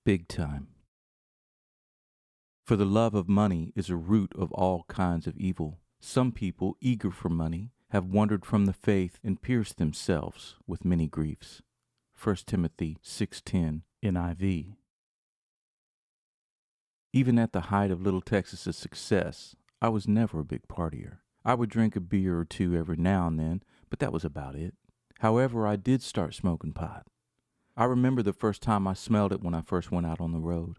Big time. For the love of money is a root of all kinds of evil. Some people, eager for money, have wandered from the faith and pierced themselves with many griefs. 1 Timothy 6:10 NIV. Even at the height of Little Texas's success, I was never a big partier. I would drink a beer or two every now and then, but that was about it. However, I did start smoking pot. I remember the first time I smelled it when I first went out on the road.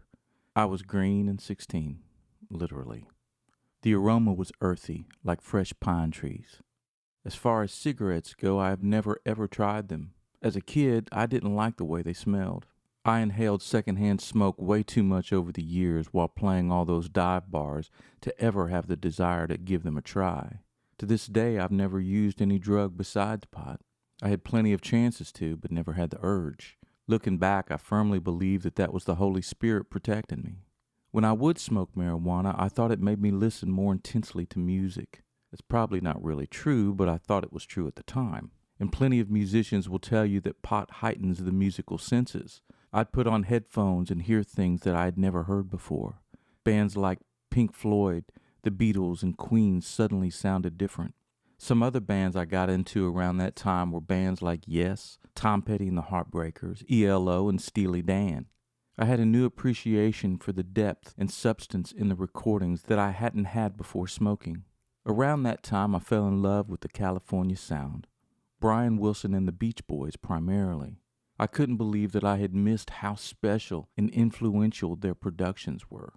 I was green and 16, literally. The aroma was earthy, like fresh pine trees. As far as cigarettes go, I have never ever tried them. As a kid, I didn't like the way they smelled. I inhaled secondhand smoke way too much over the years while playing all those dive bars to ever have the desire to give them a try. To this day, I've never used any drug besides pot. I had plenty of chances to, but never had the urge. Looking back, I firmly believe that was the Holy Spirit protecting me. When I would smoke marijuana, I thought it made me listen more intensely to music. It's probably not really true, but I thought it was true at the time. And plenty of musicians will tell you that pot heightens the musical senses. I'd put on headphones and hear things that I had never heard before. Bands like Pink Floyd, the Beatles, and Queen suddenly sounded different. Some other bands I got into around that time were bands like Yes, Tom Petty and the Heartbreakers, ELO, and Steely Dan. I had a new appreciation for the depth and substance in the recordings that I hadn't had before smoking. Around that time, I fell in love with the California sound. Brian Wilson and the Beach Boys primarily. I couldn't believe that I had missed how special and influential their productions were.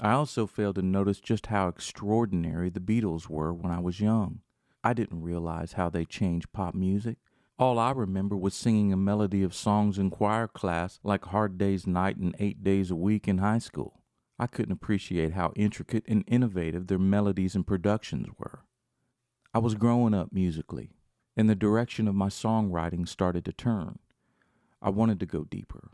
I also failed to notice just how extraordinary the Beatles were when I was young. I didn't realize how they changed pop music. All I remember was singing a melody of songs in choir class like Hard Day's Night and 8 Days a Week in high school. I couldn't appreciate how intricate and innovative their melodies and productions were. I was growing up musically, and the direction of my songwriting started to turn. I wanted to go deeper.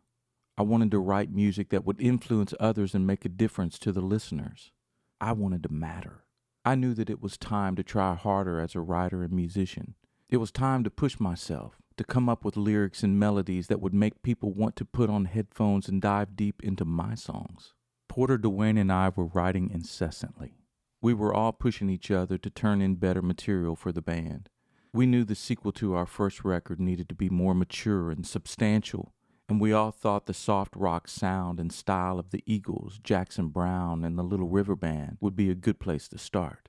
I wanted to write music that would influence others and make a difference to the listeners. I wanted to matter. I knew that it was time to try harder as a writer and musician. It was time to push myself, to come up with lyrics and melodies that would make people want to put on headphones and dive deep into my songs. Porter, Dwayne, and I were writing incessantly. We were all pushing each other to turn in better material for the band. We knew the sequel to our first record needed to be more mature and substantial, and we all thought the soft rock sound and style of the Eagles, Jackson Browne, and the Little River Band would be a good place to start.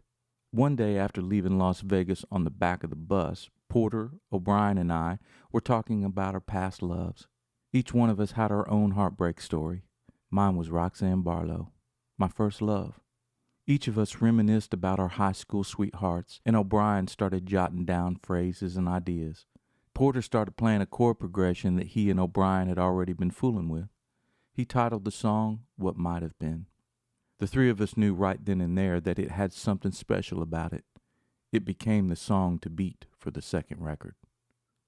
One day after leaving Las Vegas on the back of the bus, Porter, O'Brien, and I were talking about our past loves. Each one of us had our own heartbreak story. Mine was Roxanne Barlow, my first love. Each of us reminisced about our high school sweethearts, and O'Brien started jotting down phrases and ideas. Porter started playing a chord progression that he and O'Brien had already been fooling with. He titled the song, What Might Have Been. The three of us knew right then and there that it had something special about it. It became the song to beat for the second record.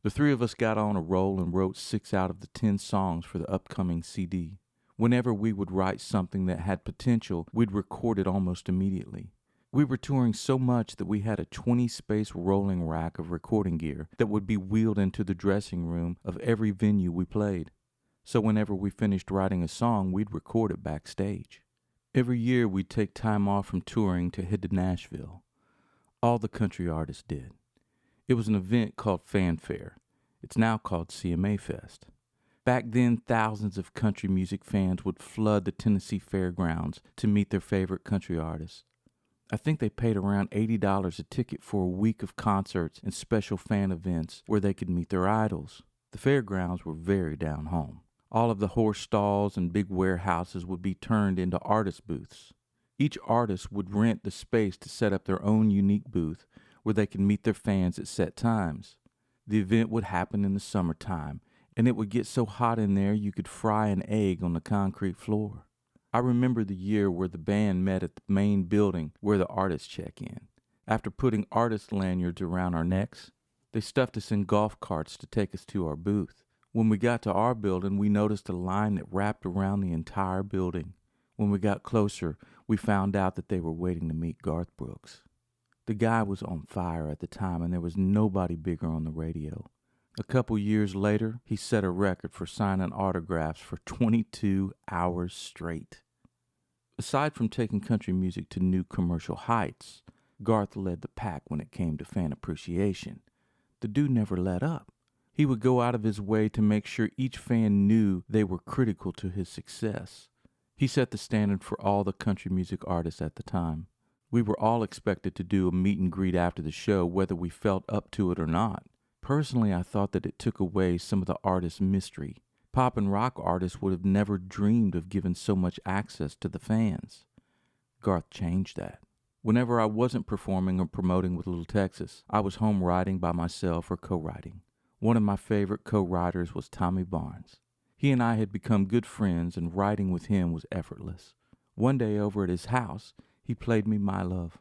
The three of us got on a roll and wrote 6 out of the 10 songs for the upcoming CD. Whenever we would write something that had potential, we'd record it almost immediately. We were touring so much that we had a 20-space rolling rack of recording gear that would be wheeled into the dressing room of every venue we played. So whenever we finished writing a song, we'd record it backstage. Every year we'd take time off from touring to head to Nashville. All the country artists did. It was an event called Fanfare. It's now called CMA Fest. Back then, thousands of country music fans would flood the Tennessee fairgrounds to meet their favorite country artists. I think they paid around $80 a ticket for a week of concerts and special fan events where they could meet their idols. The fairgrounds were very down home. All of the horse stalls and big warehouses would be turned into artist booths. Each artist would rent the space to set up their own unique booth where they could meet their fans at set times. The event would happen in the summertime, and it would get so hot in there you could fry an egg on the concrete floor. I remember the year where the band met at the main building where the artists check in. After putting artist lanyards around our necks, they stuffed us in golf carts to take us to our booth. When we got to our building, we noticed a line that wrapped around the entire building. When we got closer, we found out that they were waiting to meet Garth Brooks. The guy was on fire at the time, and there was nobody bigger on the radio. A couple years later, he set a record for signing autographs for 22 hours straight. Aside from taking country music to new commercial heights, Garth led the pack when it came to fan appreciation. The dude never let up. He would go out of his way to make sure each fan knew they were critical to his success. He set the standard for all the country music artists at the time. We were all expected to do a meet and greet after the show, whether we felt up to it or not. Personally, I thought that it took away some of the artist's mystery. Pop and rock artists would have never dreamed of giving so much access to the fans. Garth changed that. Whenever I wasn't performing or promoting with Little Texas, I was home writing by myself or co-writing. One of my favorite co-writers was Tommy Barnes. He and I had become good friends, and writing with him was effortless. One day over at his house, he played me My Love.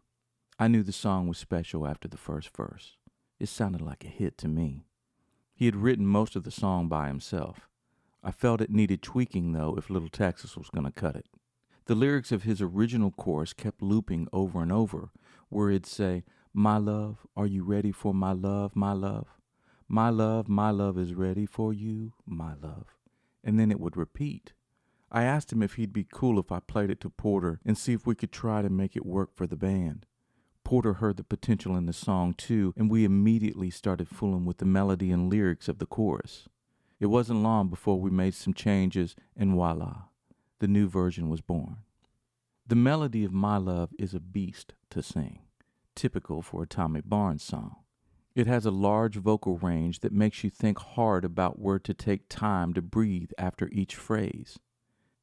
I knew the song was special after the first verse. It sounded like a hit to me. He had written most of the song by himself. I felt it needed tweaking, though, if Little Texas was going to cut it. The lyrics of his original chorus kept looping over and over, where it'd say, "My love, are you ready for my love, my love? My love is ready for you, my love." And then it would repeat. I asked him if he'd be cool if I played it to Porter and see if we could try to make it work for the band. Porter heard the potential in the song too, and we immediately started fooling with the melody and lyrics of the chorus. It wasn't long before we made some changes, and voila, the new version was born. The melody of My Love is a beast to sing, typical for a Tommy Barnes song. It has a large vocal range that makes you think hard about where to take time to breathe after each phrase.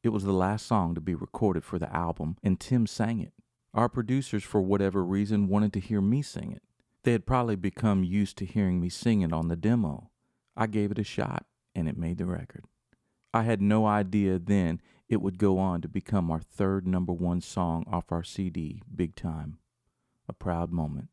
It was the last song to be recorded for the album, and Tim sang it. Our producers, for whatever reason, wanted to hear me sing it. They had probably become used to hearing me sing it on the demo. I gave it a shot, and it made the record. I had no idea then it would go on to become our third #1 song off our CD, Big Time. A proud moment.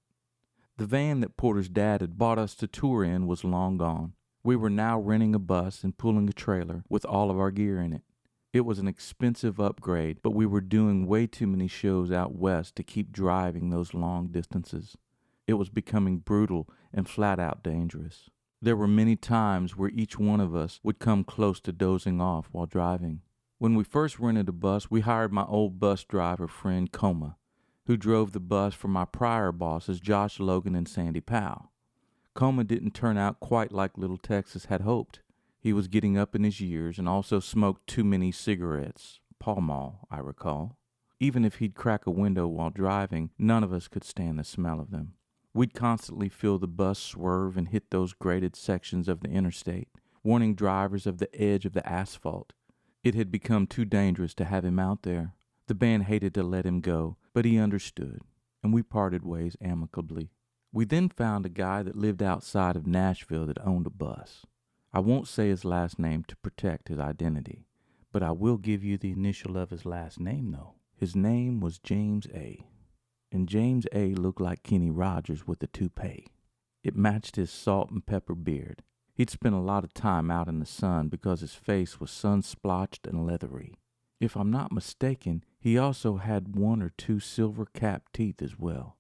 The van that Porter's dad had bought us to tour in was long gone. We were now renting a bus and pulling a trailer with all of our gear in it. It was an expensive upgrade, but we were doing way too many shows out west to keep driving those long distances. It was becoming brutal and flat out dangerous. There were many times where each one of us would come close to dozing off while driving. When we first rented a bus, we hired my old bus driver friend Coma, who drove the bus for my prior bosses Josh Logan and Sandy Powell. Coma didn't turn out quite like Little Texas had hoped. He was getting up in his years and also smoked too many cigarettes, Pall Mall, I recall. Even if he'd crack a window while driving, none of us could stand the smell of them. We'd constantly feel the bus swerve and hit those graded sections of the interstate, warning drivers of the edge of the asphalt. It had become too dangerous to have him out there. The band hated to let him go, but he understood, and we parted ways amicably. We then found a guy that lived outside of Nashville that owned a bus. I won't say his last name to protect his identity, but I will give you the initial of his last name, though. His name was James A., and James A. looked like Kenny Rogers with a toupee. It matched his salt and pepper beard. He'd spent a lot of time out in the sun because his face was sun-splotched and leathery. If I'm not mistaken, he also had 1 or 2 silver-capped teeth as well,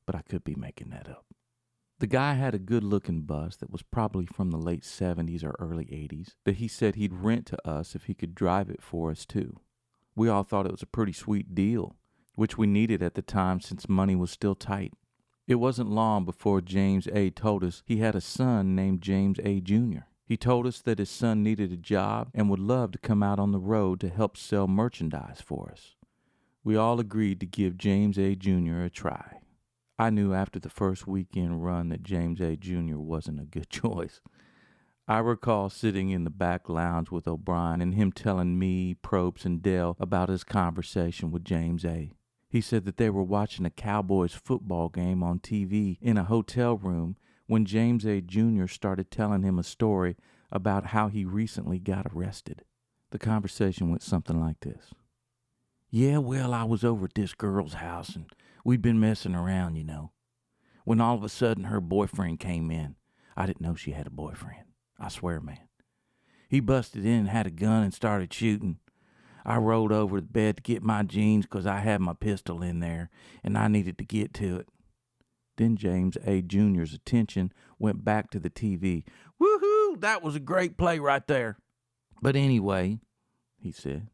but I could be making that up. The guy had a good-looking bus that was probably from the late 70s or early 80s that he said he'd rent to us if he could drive it for us too. We all thought it was a pretty sweet deal, which we needed at the time since money was still tight. It wasn't long before James A. told us he had a son named James A. Jr. He told us that his son needed a job and would love to come out on the road to help sell merchandise for us. We all agreed to give James A. Jr. a try. I knew after the first weekend run that James A. Jr. wasn't a good choice. I recall sitting in the back lounge with O'Brien and him telling me, Probst, and Dell about his conversation with James A. He said that they were watching a Cowboys football game on TV in a hotel room when James A. Jr. started telling him a story about how he recently got arrested. The conversation went something like this. "Yeah, well, I was over at this girl's house and we'd been messing around, when all of a sudden her boyfriend came in. I didn't know she had a boyfriend. I swear, man. He busted in and had a gun and started shooting. I rolled over the bed to get my jeans because I had my pistol in there and I needed to get to it. Then James A. Jr.'s attention went back to the TV. "Woohoo! That was a great play right there." "But anyway," he said,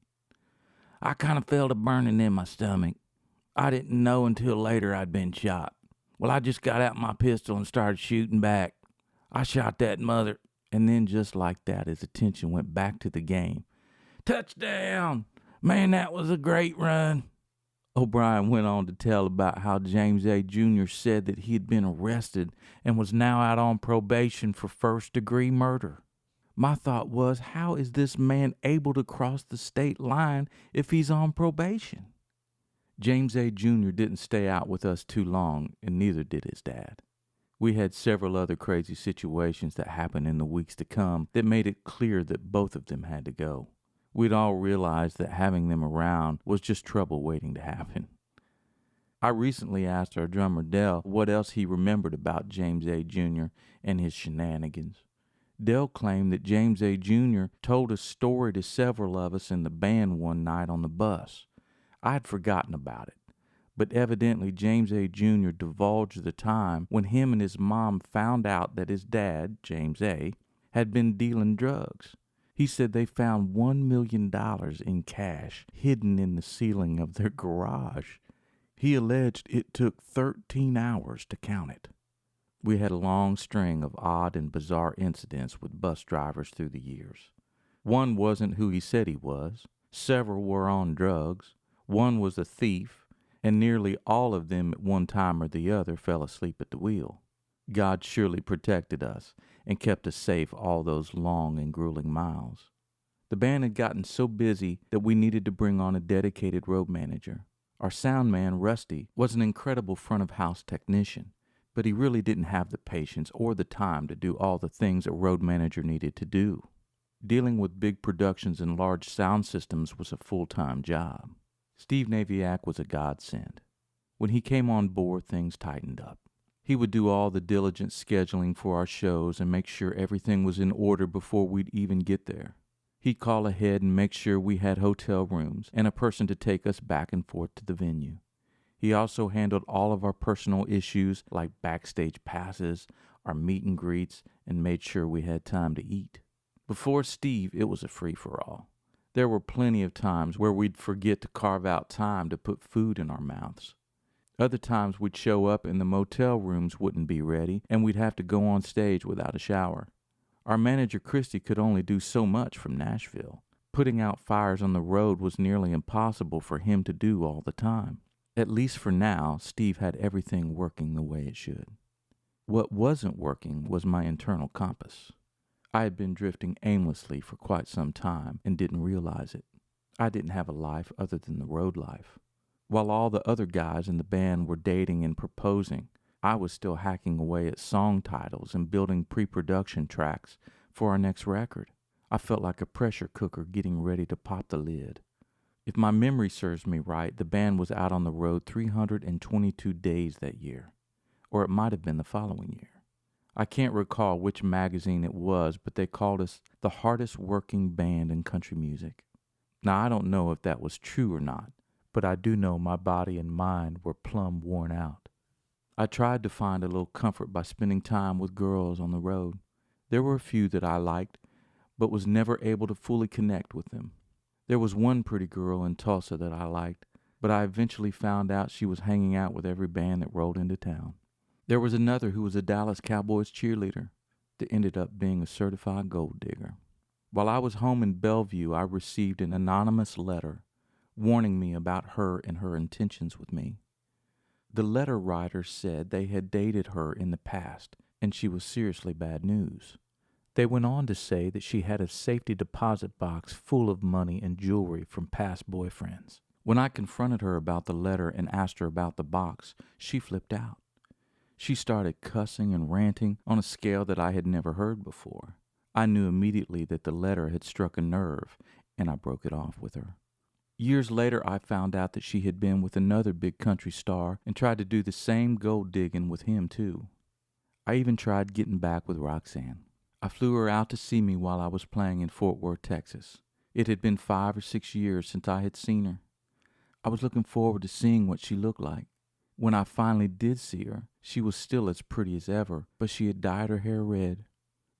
"I kind of felt a burning in my stomach. I didn't know until later I'd been shot. Well, I just got out my pistol and started shooting back. I shot that mother." And then just like that, his attention went back to the game. "Touchdown! Man, that was a great run." O'Brien went on to tell about how James A. Jr. said that he had been arrested and was now out on probation for first-degree murder. My thought was, how is this man able to cross the state line if he's on probation? James A. Jr. didn't stay out with us too long, and neither did his dad. We had several other crazy situations that happened in the weeks to come that made it clear that both of them had to go. We'd all realized that having them around was just trouble waiting to happen. I recently asked our drummer Dell what else he remembered about James A. Jr. and his shenanigans. Dell claimed that James A. Jr. told a story to several of us in the band one night on the bus. I had forgotten about it, but evidently James A. Jr. divulged the time when him and his mom found out that his dad, James A., had been dealing drugs. He said they found $1 million in cash hidden in the ceiling of their garage. He alleged it took 13 hours to count it. We had a long string of odd and bizarre incidents with bus drivers through the years. One wasn't who he said he was. Several were on drugs. One was a thief, and nearly all of them at one time or the other fell asleep at the wheel. God surely protected us and kept us safe all those long and grueling miles. The band had gotten so busy that we needed to bring on a dedicated road manager. Our sound man, Rusty, was an incredible front-of-house technician, but he really didn't have the patience or the time to do all the things a road manager needed to do. Dealing with big productions and large sound systems was a full-time job. Steve Naviak was a godsend. When he came on board, things tightened up. He would do all the diligent scheduling for our shows and make sure everything was in order before we'd even get there. He'd call ahead and make sure we had hotel rooms and a person to take us back and forth to the venue. He also handled all of our personal issues like backstage passes, our meet and greets, and made sure we had time to eat. Before Steve, it was a free-for-all. There were plenty of times where we'd forget to carve out time to put food in our mouths. Other times we'd show up and the motel rooms wouldn't be ready, and we'd have to go on stage without a shower. Our manager, Christy, could only do so much from Nashville. Putting out fires on the road was nearly impossible for him to do all the time. At least for now, Steve had everything working the way it should. What wasn't working was my internal compass. I had been drifting aimlessly for quite some time and didn't realize it. I didn't have a life other than the road life. While all the other guys in the band were dating and proposing, I was still hacking away at song titles and building pre-production tracks for our next record. I felt like a pressure cooker getting ready to pop the lid. If my memory serves me right, the band was out on the road 322 days that year, or it might have been the following year. I can't recall which magazine it was, but they called us the hardest working band in country music. Now, I don't know if that was true or not, but I do know my body and mind were plumb worn out. I tried to find a little comfort by spending time with girls on the road. There were a few that I liked, but was never able to fully connect with them. There was one pretty girl in Tulsa that I liked, but I eventually found out she was hanging out with every band that rolled into town. There was another who was a Dallas Cowboys cheerleader that ended up being a certified gold digger. While I was home in Bellevue, I received an anonymous letter warning me about her and her intentions with me. The letter writer said they had dated her in the past, and she was seriously bad news. They went on to say that she had a safety deposit box full of money and jewelry from past boyfriends. When I confronted her about the letter and asked her about the box, she flipped out. She started cussing and ranting on a scale that I had never heard before. I knew immediately that the letter had struck a nerve, and I broke it off with her. Years later, I found out that she had been with another big country star and tried to do the same gold digging with him, too. I even tried getting back with Roxanne. I flew her out to see me while I was playing in Fort Worth, Texas. It had been 5 or 6 years since I had seen her. I was looking forward to seeing what she looked like. When I finally did see her, she was still as pretty as ever, but she had dyed her hair red.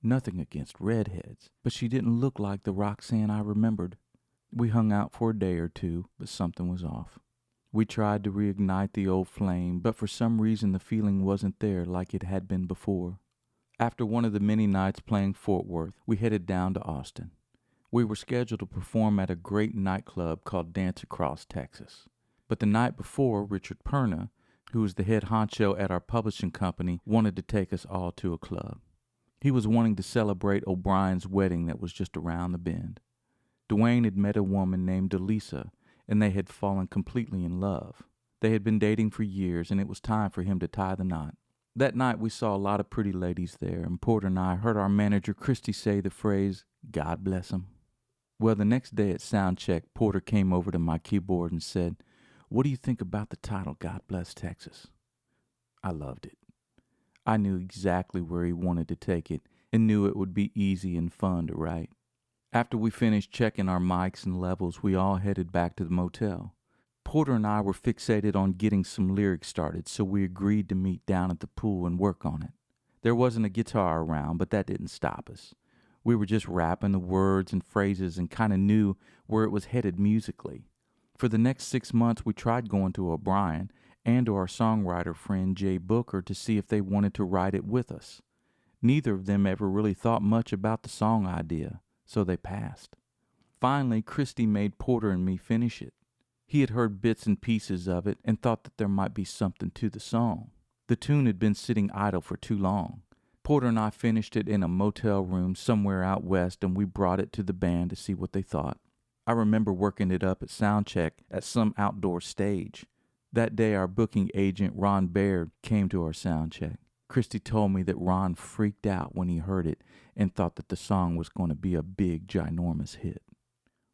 Nothing against redheads, but she didn't look like the Roxanne I remembered. We hung out for a day or two, but something was off. We tried to reignite the old flame, but for some reason the feeling wasn't there like it had been before. After one of the many nights playing Fort Worth, we headed down to Austin. We were scheduled to perform at a great nightclub called Dance Across Texas. But the night before, Richard Perna, who was the head honcho at our publishing company, wanted to take us all to a club. He was wanting to celebrate O'Brien's wedding that was just around the bend. Dwayne had met a woman named Elisa, and they had fallen completely in love. They had been dating for years, and it was time for him to tie the knot. That night we saw a lot of pretty ladies there, and Porter and I heard our manager Christy say the phrase, "God bless 'em." Well, the next day at sound check, Porter came over to my keyboard and said, "What do you think about the title, God Bless Texas?" I loved it. I knew exactly where he wanted to take it and knew it would be easy and fun to write. After we finished checking our mics and levels, we all headed back to the motel. Porter and I were fixated on getting some lyrics started, so we agreed to meet down at the pool and work on it. There wasn't a guitar around, but that didn't stop us. We were just rapping the words and phrases and kind of knew where it was headed musically. For the next 6 months, we tried going to O'Brien and to our songwriter friend Jay Booker to see if they wanted to write it with us. Neither of them ever really thought much about the song idea, so they passed. Finally, Christy made Porter and me finish it. He had heard bits and pieces of it and thought that there might be something to the song. The tune had been sitting idle for too long. Porter and I finished it in a motel room somewhere out west, and we brought it to the band to see what they thought. I remember working it up at soundcheck at some outdoor stage. That day our booking agent Ron Baird came to our soundcheck. Christy told me that Ron freaked out when he heard it and thought that the song was going to be a big, ginormous hit.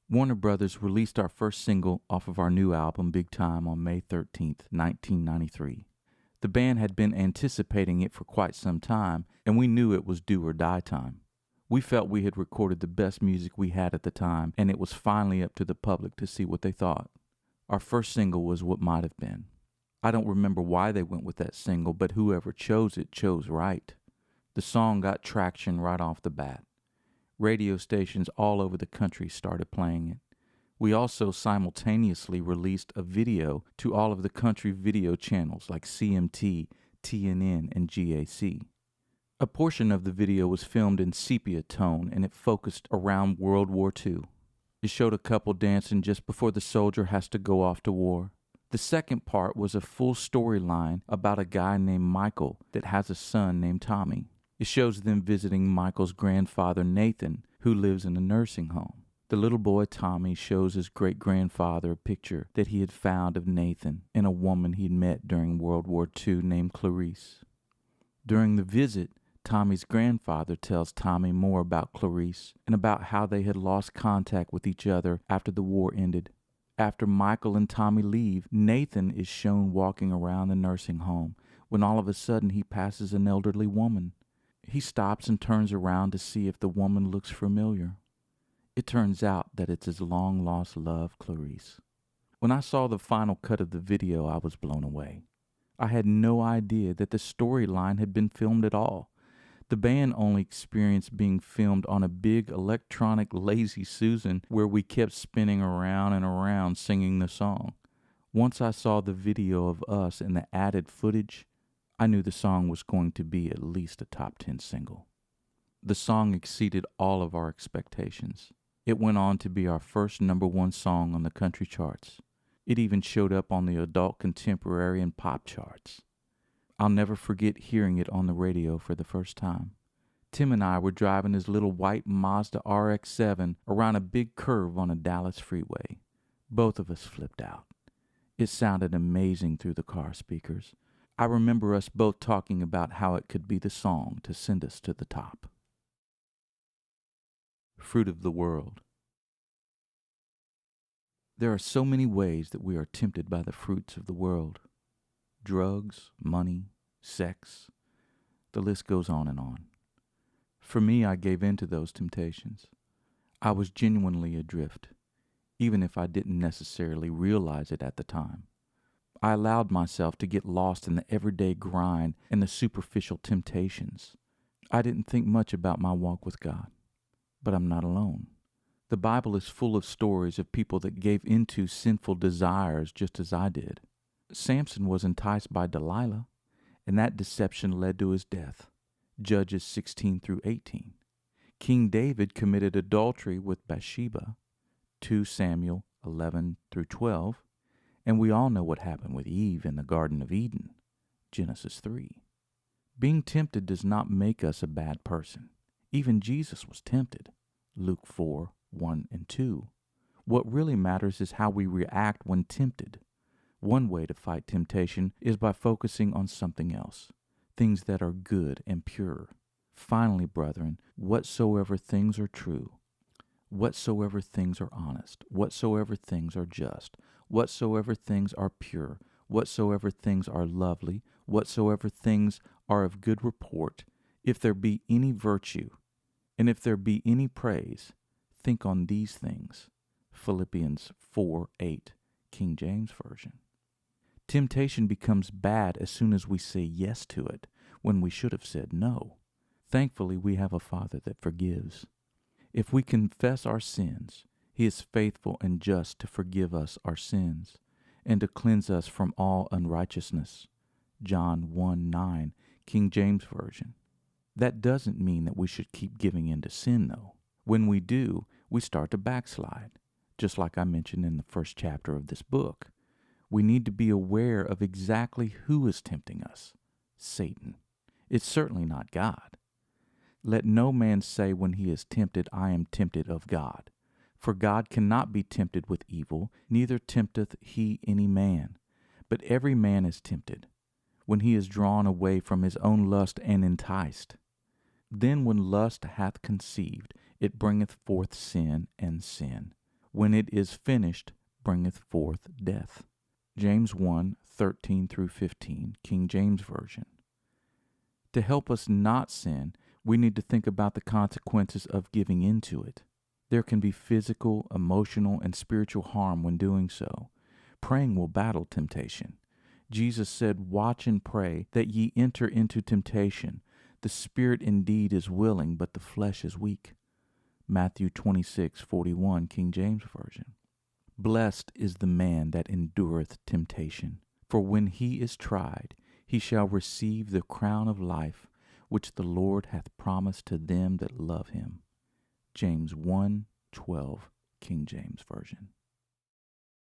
Warner Brothers released our first single off of our new album, Big Time, on May 13th, 1993. The band had been anticipating it for quite some time, and we knew it was do or die time. We felt we had recorded the best music we had at the time, and it was finally up to the public to see what they thought. Our first single was What Might Have Been. I don't remember why they went with that single, but whoever chose it chose right. The song got traction right off the bat. Radio stations all over the country started playing it. We also simultaneously released a video to all of the country video channels like CMT, TNN, and GAC. A portion of the video was filmed in sepia tone, and it focused around World War II. It showed a couple dancing just before the soldier has to go off to war. The second part was a full storyline about a guy named Michael that has a son named Tommy. It shows them visiting Michael's grandfather Nathan, who lives in a nursing home. The little boy Tommy shows his great-grandfather a picture that he had found of Nathan and a woman he'd met during World War II named Clarice. During the visit, Tommy's grandfather tells Tommy more about Clarice and about how they had lost contact with each other after the war ended. After Michael and Tommy leave, Nathan is shown walking around the nursing home when all of a sudden he passes an elderly woman. He stops and turns around to see if the woman looks familiar. It turns out that it's his long-lost love, Clarice. When I saw the final cut of the video, I was blown away. I had no idea that the storyline had been filmed at all. The band only experienced being filmed on a big electronic Lazy Susan where we kept spinning around and around singing the song. Once I saw the video of us and the added footage, I knew the song was going to be at least a top 10 single. The song exceeded all of our expectations. It went on to be our first #1 song on the country charts. It even showed up on the adult contemporary and pop charts. I'll never forget hearing it on the radio for the first time. Tim and I were driving his little white Mazda RX-7 around a big curve on a Dallas freeway. Both of us flipped out. It sounded amazing through the car speakers. I remember us both talking about how it could be the song to send us to the top. Fruit of the world. There are so many ways that we are tempted by the fruits of the world. Drugs, money, sex. The list goes on and on. For me, I gave in to those temptations. I was genuinely adrift, even if I didn't necessarily realize it at the time. I allowed myself to get lost in the everyday grind and the superficial temptations. I didn't think much about my walk with God, but I'm not alone. The Bible is full of stories of people that gave into sinful desires just as I did. Samson was enticed by Delilah, and that deception led to his death. Judges 16 through 18. King David committed adultery with Bathsheba, 2 Samuel 11 through 12, and we all know what happened with Eve in the Garden of Eden, Genesis 3. Being tempted does not make us a bad person. Even Jesus was tempted, Luke 4, 1 and 2. What really matters is how we react when tempted. One way to fight temptation is by focusing on something else, things that are good and pure. Finally, brethren, whatsoever things are true, whatsoever things are honest, whatsoever things are just, whatsoever things are pure, whatsoever things are lovely, whatsoever things are of good report, if there be any virtue, and if there be any praise, think on these things. Philippians 4:8, King James Version. Temptation becomes bad as soon as we say yes to it, when we should have said no. Thankfully, we have a Father that forgives. If we confess our sins, He is faithful and just to forgive us our sins and to cleanse us from all unrighteousness. John 1:9, King James Version. That doesn't mean that we should keep giving in to sin, though. When we do, we start to backslide, just like I mentioned in the first chapter of this book. We need to be aware of exactly who is tempting us. Satan. It's certainly not God. Let no man say when he is tempted, I am tempted of God. For God cannot be tempted with evil, neither tempteth he any man. But every man is tempted, when he is drawn away from his own lust and enticed. Then when lust hath conceived, it bringeth forth sin, and sin, when it is finished, bringeth forth death. James 1:13 through 15, King James Version. To help us not sin, we need to think about the consequences of giving into it. There can be physical, emotional, and spiritual harm when doing so. Praying will battle temptation. Jesus said, watch and pray that ye enter into temptation. The spirit indeed is willing, but the flesh is weak. Matthew 26:41, King James Version. Blessed is the man that endureth temptation, for when he is tried, he shall receive the crown of life, which the Lord hath promised to them that love him. James 1:12, King James Version.